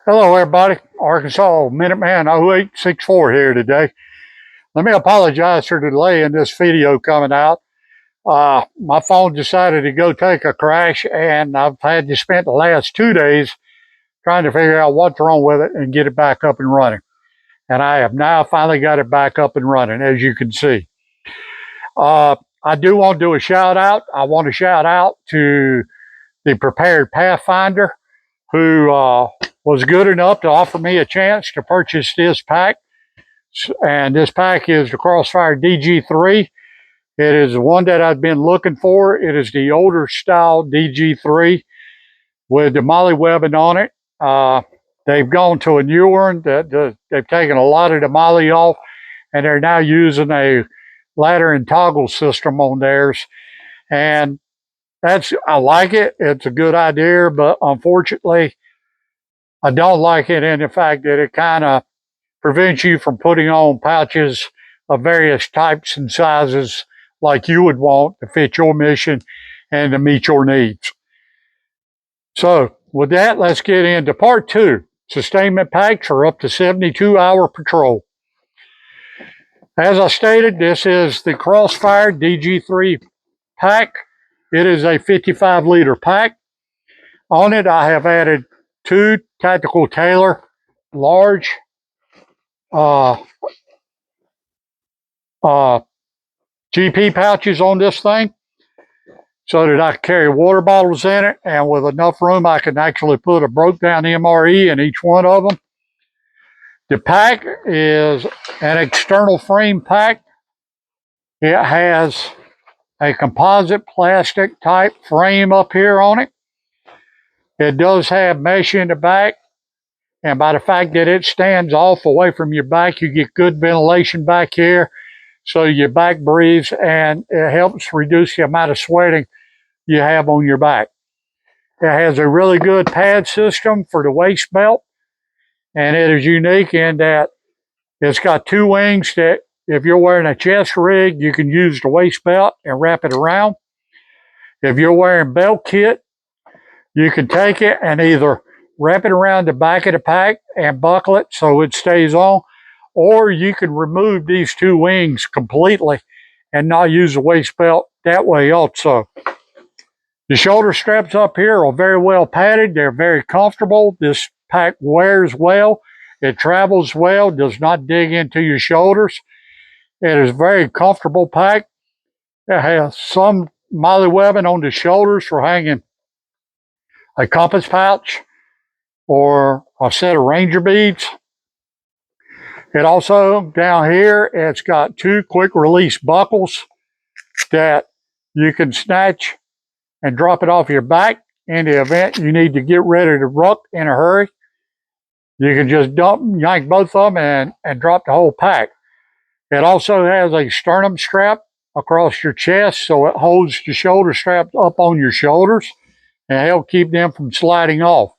Hello everybody, Arkansas Minuteman 0864 here today. Let me apologize for the delay in this video coming out. My phone decided to go take a crash and I've had to spend the last 2 days trying to figure out what's wrong with it and get it back up and running. And I have now finally got it back up and running, as you can see. I do want to do a shout out. I want to shout out to the Prepared Pathfinder who was good enough to offer me a chance to purchase this pack. And this pack is the Crossfire DG-3. It is the one that I've been looking for. It is the older style DG-3 with the molly webbing on it. They've gone to a newer one. They've taken a lot of the molly off, and they're now using a ladder and toggle system on theirs. And I like it. It's a good idea, but unfortunately, I don't like it in the fact that it kind of prevents you from putting on pouches of various types and sizes like you would want to fit your mission and to meet your needs. So with that, let's get into part 2. Sustainment packs are up to 72-hour patrol. As I stated, this is the Crossfire DG-3 pack. It is a 55-liter pack. On it, I have added 2 Tactical Tailor large GP pouches on this thing so that I can carry water bottles in it, and with enough room I can actually put a broke down MRE in each one of them. The pack is an external frame pack. It has a composite plastic type frame up here on it. It does have mesh in the back, and by the fact that it stands off away from your back, you get good ventilation back here, so your back breathes, and it helps reduce the amount of sweating you have on your back. It has a really good pad system for the waist belt, and it is unique in that it's got 2 wings that if you're wearing a chest rig, you can use the waist belt and wrap it around. If you're wearing belt kit, you can take it and either wrap it around the back of the pack and buckle it so it stays on, or you can remove these 2 wings completely and not use the waist belt that way also. The shoulder straps up here are very well padded. They're very comfortable. This pack wears well. It travels well, does not dig into your shoulders. It is a very comfortable pack. It has some molly webbing on the shoulders for hanging a compass pouch or a set of ranger beads. It also, down here, it's got 2 quick release buckles that you can snatch and drop it off your back in the event you need to get ready to ruck in a hurry. You can just yank both of them and drop the whole pack. It also has a sternum strap across your chest, so it holds the shoulder straps up on your shoulders and help keep them from sliding off.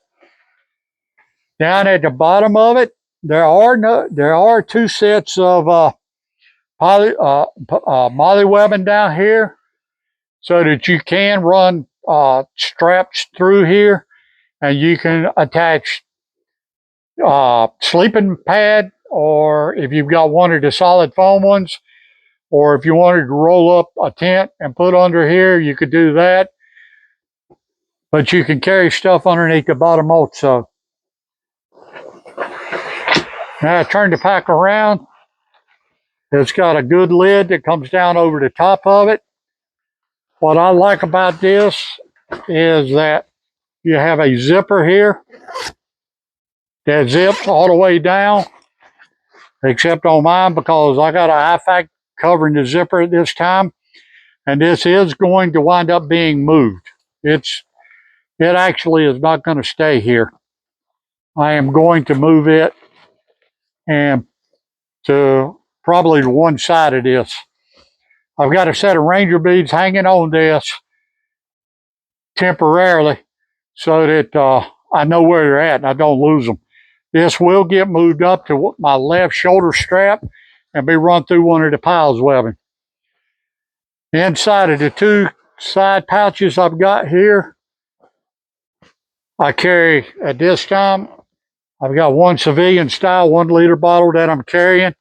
Down at the bottom of it, there are 2 sets of molly webbing down here, so that you can run straps through here, and you can attach sleeping pad, or if you've got one of the solid foam ones, or if you wanted to roll up a tent and put under here, you could do that. But you can carry stuff underneath the bottom also. Now I turn the pack around. It's got a good lid that comes down over the top of it. What I like about this is that you have a zipper here that zips all the way down, except on mine because I got a IFAC covering the zipper at this time, and this is going to wind up being moved. It actually is not going to stay here. I am going to move it and to probably to one side of this. I've got a set of ranger beads hanging on this temporarily so that I know where they're at and I don't lose them. This will get moved up to my left shoulder strap and be run through one of the piles webbing. Inside of the 2 side pouches I've got here, I carry, at this time, I've got one civilian style 1 liter bottle that I'm carrying.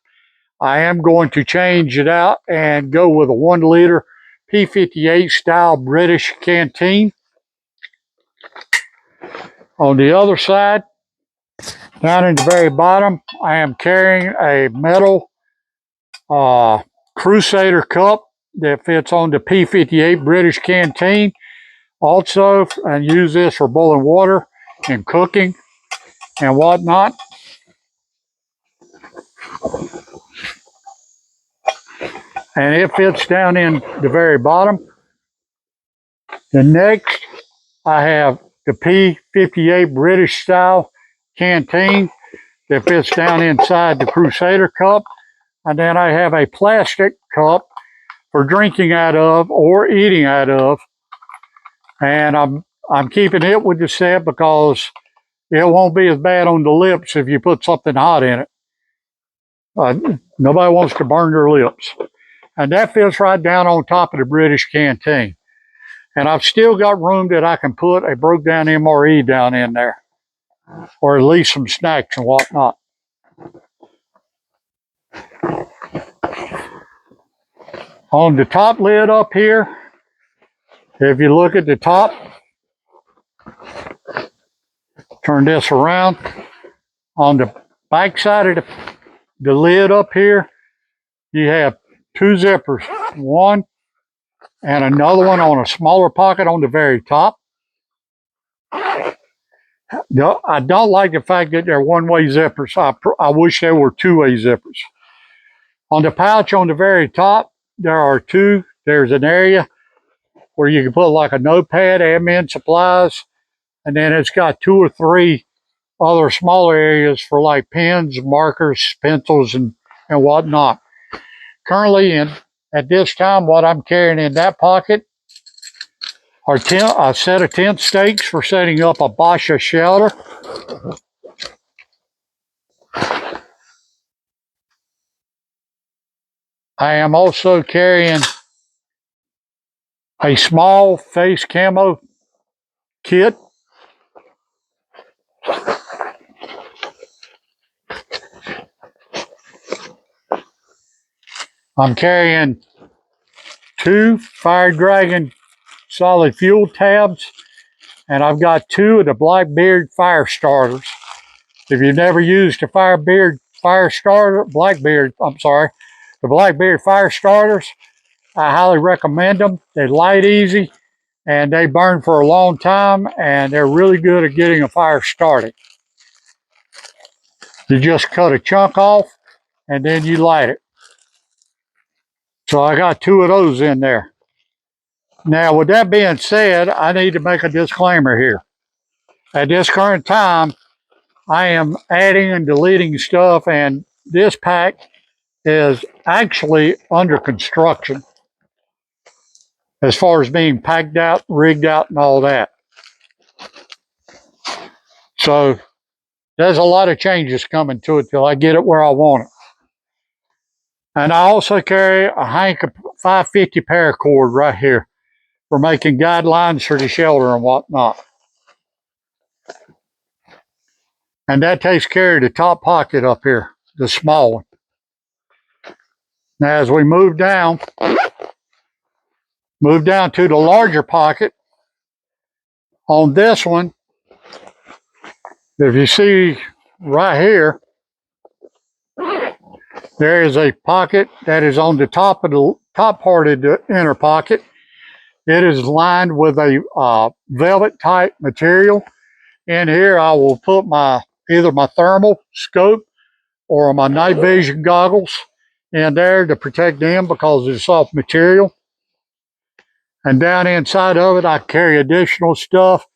I am going to change it out and go with a 1 liter P58 style British canteen. On the other side, down in the very bottom, I am carrying a metal Crusader cup that fits on the P58 British canteen. Also, I use this for boiling water and cooking and whatnot. And it fits down in the very bottom. The next, I have the P58 British style canteen that fits down inside the Crusader cup. And then I have a plastic cup for drinking out of or eating out of. And I'm keeping it with the set because it won't be as bad on the lips if you put something hot in it. Nobody wants to burn their lips. And that fits right down on top of the British canteen. And I've still got room that I can put a broke down MRE down in there, or at least some snacks and whatnot. On the top lid up here, if you look at the top, turn this around. On the back side of the lid up here, you have 2 zippers, one and another one on a smaller pocket on the very top. I don't like the fact that they're one-way zippers. I wish they were 2-way zippers. On the pouch on the very top, there are 2. There's an area where you can put like a notepad, admin supplies, and then it's got 2 or 3 other smaller areas for like pens, markers, pencils, and whatnot. Currently, at this time, what I'm carrying in that pocket are a set of tent stakes for setting up a Basha shelter. I am also carrying a small face camo kit. I'm carrying 2 Fire Dragon solid fuel tabs, and I've got 2 of the Blackbeard fire starters. If you've never used a the Blackbeard fire starters, I highly recommend them. They light easy and they burn for a long time, and they're really good at getting a fire started. You just cut a chunk off and then you light it. So I got 2 of those in there. Now, with that being said, I need to make a disclaimer here. At this current time, I am adding and deleting stuff, and this pack is actually under construction as far as being packed out, rigged out, and all that. So there's a lot of changes coming to it till I get it where I want it. And I also carry a hank of 550 paracord right here for making guidelines for the shelter and whatnot. And that takes care of the top pocket up here, the small one. Now as we move down to the larger pocket, on this one, if you see right here, there is a pocket that is on the top part of the inner pocket. It is lined with a velvet type material. In here I will put either my thermal scope or my night vision goggles in there to protect them because it's soft material. And down inside of it I carry additional stuff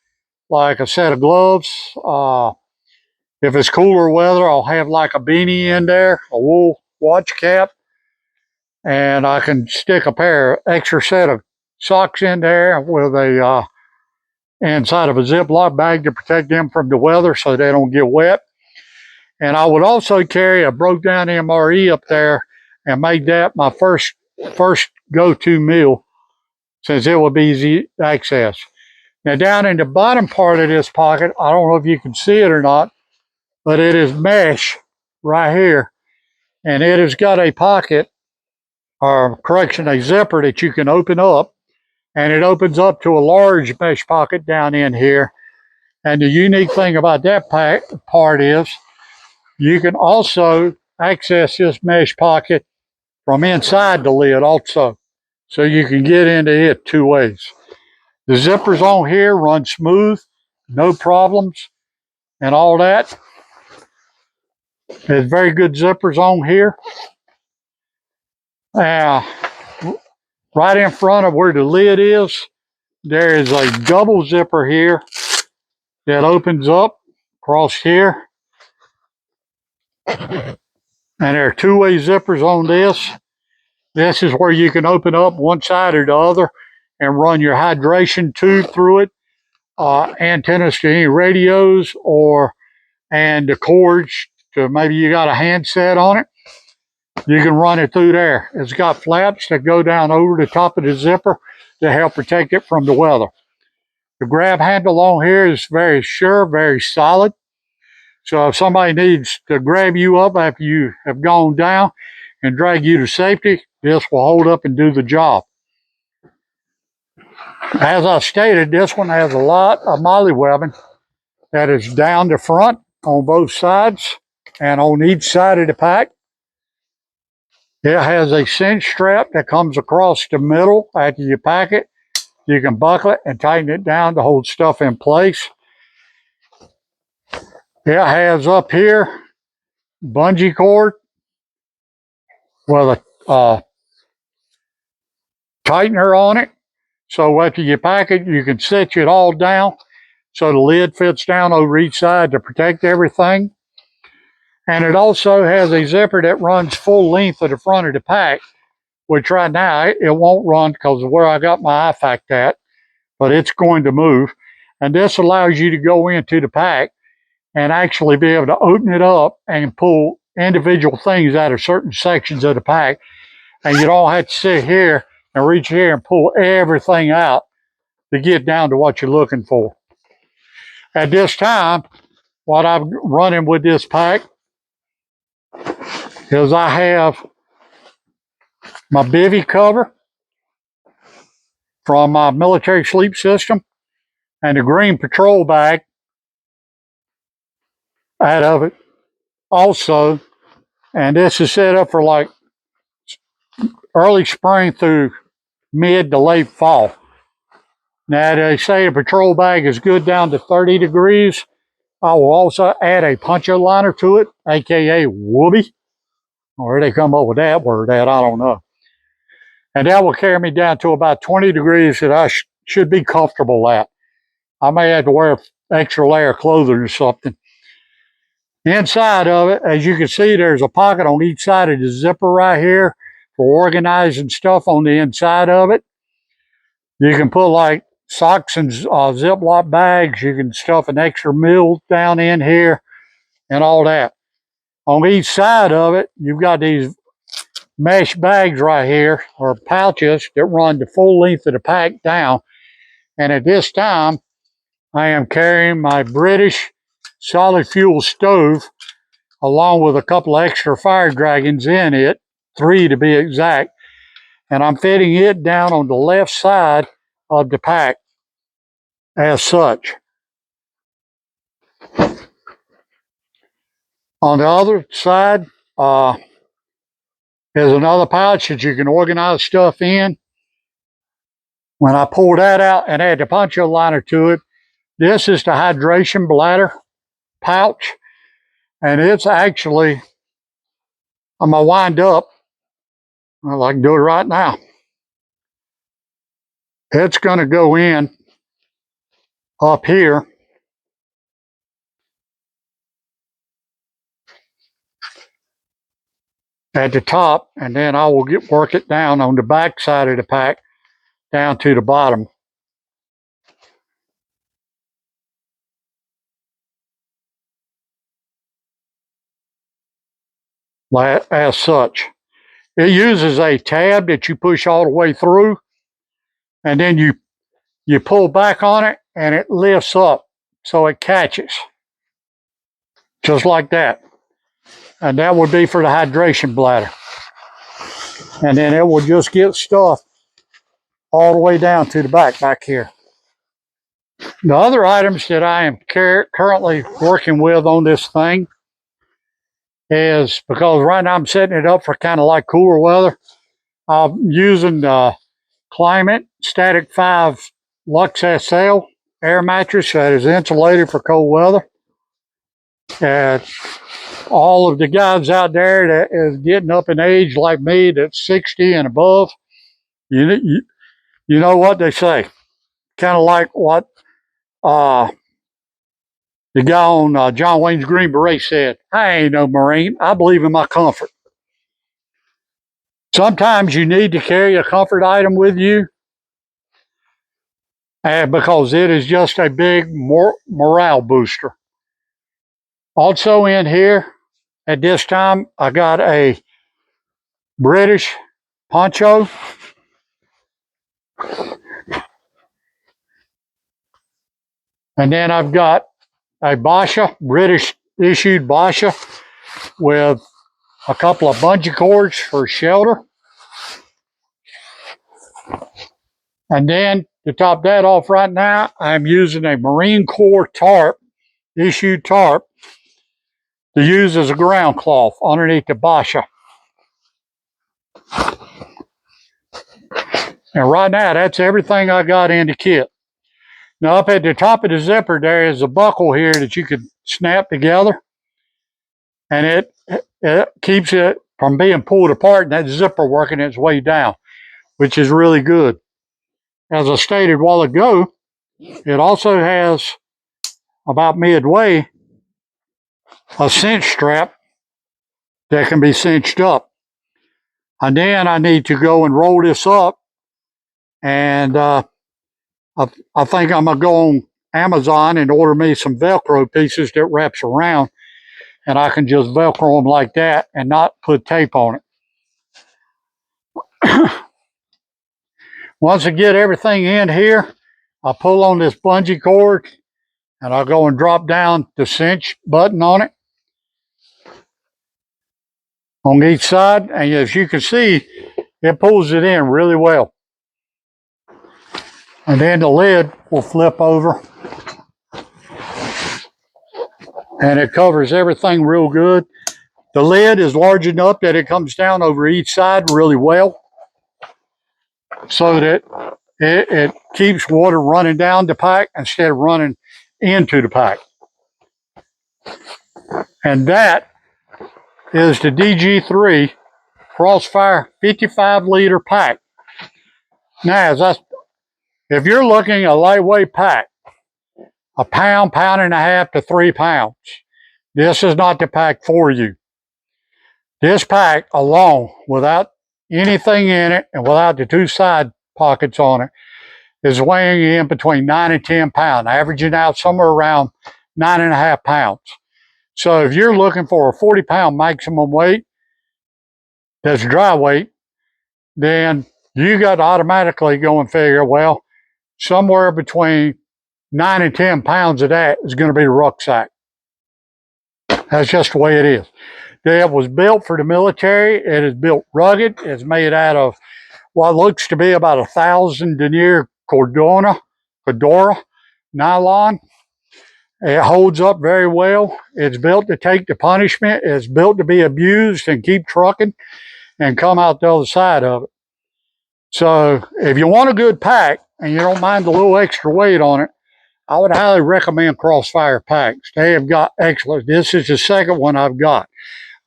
like a set of gloves. If it's cooler weather, I'll have like a beanie in there, a wool watch cap, and I can stick a extra set of socks in there with a inside of a Ziploc bag to protect them from the weather so they don't get wet. And I would also carry a broke down MRE up there and make that my first go-to meal, since it would be easy access. Now down in the bottom part of this pocket, I don't know if you can see it or not, but it is mesh right here. And it has got a pocket, or correction, a zipper that you can open up. And it opens up to a large mesh pocket down in here. And the unique thing about that part is you can also access this mesh pocket from inside the lid also. So you can get into it two ways. The zippers on here run smooth, no problems, and all that. There's very good zippers on here. Right in front of where the lid is, there is a double zipper here that opens up across here. And there are two-way zippers on this. This is where you can open up one side or the other and run your hydration tube through it, antennas to any radios, and the cords to maybe you got a handset on it. You can run it through there. It's got flaps that go down over the top of the zipper to help protect it from the weather. The grab handle on here is very sure, very solid. So if somebody needs to grab you up after you have gone down and drag you to safety, this will hold up and do the job. As I stated, this one has a lot of molly webbing that is down the front on both sides and on each side of the pack. It has a cinch strap that comes across the middle after you pack it. You can buckle it and tighten it down to hold stuff in place. It has up here bungee cord with a tightener on it. So after you pack it, you can cinch it all down so the lid fits down over each side to protect everything. And it also has a zipper that runs full length of the front of the pack, which right now it won't run because of where I got my IFAC at, but it's going to move. And this allows you to go into the pack and actually be able to open it up and pull individual things out of certain sections of the pack. And you don't have to sit here and reach here and pull everything out to get down to what you're looking for. At this time, what I'm running with this pack is I have my bivy cover from my military sleep system and a green patrol bag out of it also. And this is set up for like early spring through mid to late fall. Now they say a patrol bag is good down to 30 degrees. I will also add a poncho liner to it, aka whoopee. Where they come up with that word at, I don't know. And that will carry me down to about 20 degrees that I should be comfortable at. I may have to wear an extra layer of clothing or something. Inside of it, as you can see, there's a pocket on each side of the zipper right here for organizing stuff on the inside of it. You can put like socks and Ziploc bags. You can stuff an extra meal down in here and all that. On each side of it, you've got these mesh bags right here, or pouches, that run the full length of the pack down. And at this time, I am carrying my British solid fuel stove along with a couple of extra fire dragons in it, 3 to be exact. And I'm fitting it down on the left side of the pack as such. On the other side is another pouch that you can organize stuff in. When I pull that out and add the poncho liner to it, this is the hydration bladder pouch. And it's actually, I'm going to wind up. Well, I can do it right now. It's going to go in up here. At the top, and then I will work it down on the back side of the pack down to the bottom. As such. It uses a tab that you push all the way through, and then you pull back on it and it lifts up so it catches. just like that. And that would be for the hydration bladder. And then it will just get stuffed all the way down to the back here. The other items that I am currently working with on this thing is, because right now I'm setting it up for kind of like cooler weather, I'm using the Climate Static 5 Lux SL air mattress that is insulated for cold weather. And all of the guys out there that is getting up in age like me, that's 60 and above, you know what they say. Kind of like what the guy on John Wayne's Green Beret said, I ain't no Marine. I believe in my comfort. Sometimes you need to carry a comfort item with you, because it is just a big morale booster. Also in here at this time, I got a British poncho. And then I've got a Basha, British issued Basha, with a couple of bungee cords for shelter. And then to top that off right now, I'm using a Marine Corps tarp, issued tarp, to use as a ground cloth underneath the Basha. And right now, that's everything I got in the kit. Now, up at the top of the zipper, there is a buckle here that you could snap together. And it keeps it from being pulled apart and that zipper working its way down, which is really good. As I stated a while ago, it also has, about midway, a cinch strap that can be cinched up. And then I need to go and roll this up, and I think I'm going to go on Amazon and order me some Velcro pieces that wraps around, and I can just Velcro them like that and not put tape on it. Once I get everything in here, I pull on this bungee cord and I'll go and drop down the cinch button on it on each side. And as you can see, it pulls it in really well. And then the lid will flip over and it covers everything real good. The lid is large enough that it comes down over each side really well, so that it keeps water running down the pack instead of running into the pack. And that is the DG-3 Crossfire 55-liter pack. Now, if you're looking at a lightweight pack, a pound, pound and a half to 3 pounds, this is not the pack for you. This pack alone, without anything in it and without the 2 side pockets on it, is weighing in between 9 and 10 pounds, averaging out somewhere around 9.5 pounds. So if you're looking for a 40-pound maximum weight, that's dry weight, then you got to automatically go and figure, well, somewhere between 9 and 10 pounds of that is going to be the rucksack. That's just the way it is. It was built for the military. It is built rugged. It's made out of what looks to be about 1,000 denier Cordura nylon. It holds up very well. It's built to take the punishment. It's built to be abused and keep trucking and come out the other side of it. So if you want a good pack and you don't mind the little extra weight on it, I would highly recommend Crossfire packs. They have got excellent. This is the second one I've got.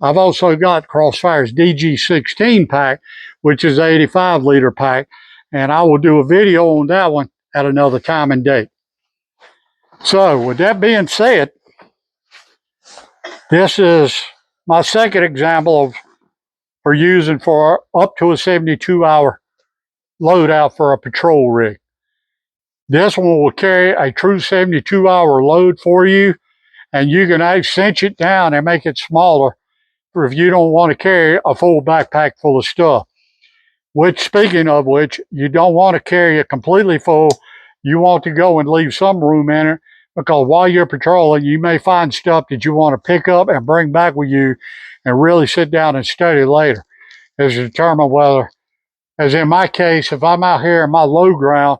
I've also got Crossfire's DG-16 pack, which is an 85-liter pack, and I will do a video on that one at another time and date. So with that being said, this is my second example for using for up to a 72-hour loadout for a patrol rig. This one will carry a true 72-hour load for you, and you can actually cinch it down and make it smaller for if you don't want to carry a full backpack full of stuff. Which, speaking of which, you don't want to carry it completely full. You want to go and leave some room in it, because while you're patrolling, you may find stuff that you want to pick up and bring back with you and really sit down and study later, is to determine whether, as in my case, if I'm out here in my low ground,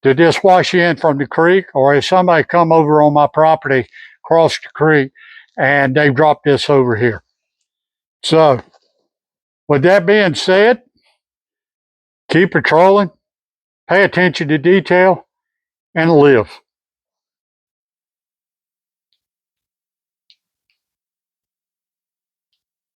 did this wash in from the creek, or has somebody come over on my property, crossed the creek, and they've dropped this over here? So, with that being said, keep patrolling, pay attention to detail, and live.